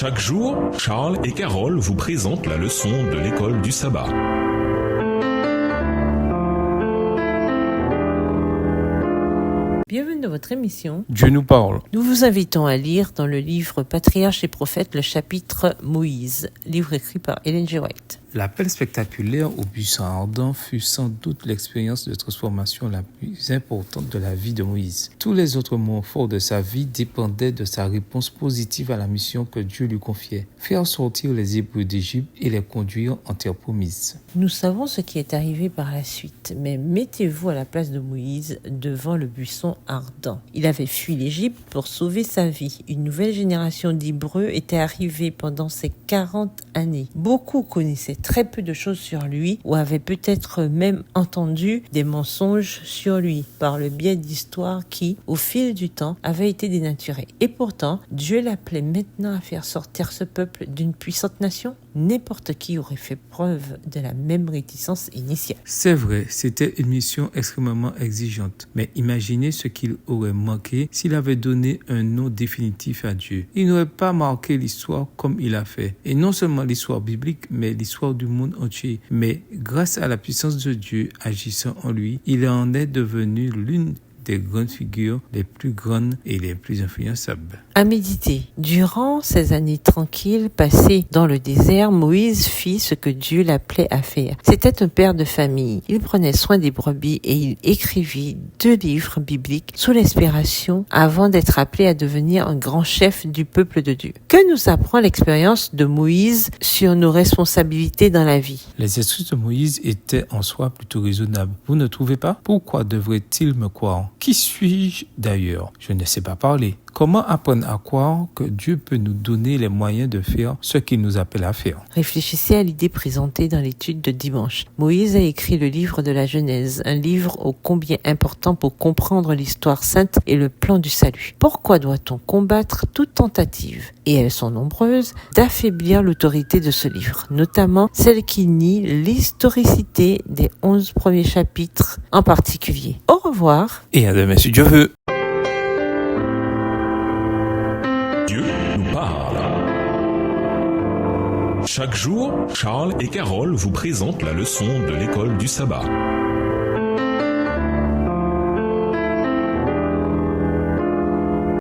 Chaque jour, Charles et Carole vous présentent la leçon de l'école du sabbat. Bienvenue dans votre émission. Dieu nous parle. Nous vous invitons à lire dans le livre Patriarches et prophètes le chapitre Moïse, livre écrit par Ellen G. White. L'appel spectaculaire au buisson ardent fut sans doute l'expérience de transformation la plus importante de la vie de Moïse. Tous les autres moments forts de sa vie dépendaient de sa réponse positive à la mission que Dieu lui confiait, faire sortir les Hébreux d'Égypte et les conduire en terre promise. Nous savons ce qui est arrivé par la suite, mais mettez-vous à la place de Moïse devant le buisson ardent. Il avait fui l'Égypte pour sauver sa vie. Une nouvelle génération d'Hébreux était arrivée pendant ces 40 années. Beaucoup connaissaient très peu de choses sur lui ou avaient peut-être même entendu des mensonges sur lui par le biais d'histoires qui, au fil du temps, avaient été dénaturées. Et pourtant, Dieu l'appelait maintenant à faire sortir ce peuple d'une puissante nation. N'importe qui aurait fait preuve de la même réticence initiale. C'est vrai, c'était une mission extrêmement exigeante. Mais imaginez ce qu'il aurait manqué s'il avait donné un nom définitif à Dieu. Il n'aurait pas marqué l'histoire comme il a fait. Et non seulement l'histoire biblique, mais l'histoire du monde entier. Mais grâce à la puissance de Dieu agissant en lui, il en est devenu l'une des grandes figures les plus grandes et les plus influençables. À méditer. Durant ces années tranquilles passées dans le désert, Moïse fit ce que Dieu l'appelait à faire. C'était un père de famille. Il prenait soin des brebis et il écrivit 2 livres bibliques sous l'inspiration avant d'être appelé à devenir un grand chef du peuple de Dieu. Que nous apprend l'expérience de Moïse sur nos responsabilités dans la vie? Les excuses de Moïse étaient en soi plutôt raisonnables. Vous ne trouvez pas? Pourquoi devrait-il me croire? Qui suis-je d'ailleurs? Je ne sais pas parler. Comment apprendre à croire que Dieu peut nous donner les moyens de faire ce qu'il nous appelle à faire? Réfléchissez à l'idée présentée dans l'étude de dimanche. Moïse a écrit le livre de la Genèse, un livre ô combien important pour comprendre l'histoire sainte et le plan du salut. Pourquoi doit-on combattre toute tentative, et elles sont nombreuses, d'affaiblir l'autorité de ce livre, notamment celle qui nie l'historicité des 11 premiers chapitres en particulier? Au revoir. Et à demain si Dieu veut. Dieu nous parle. Chaque jour, Charles et Carole vous présentent la leçon de l'école du sabbat.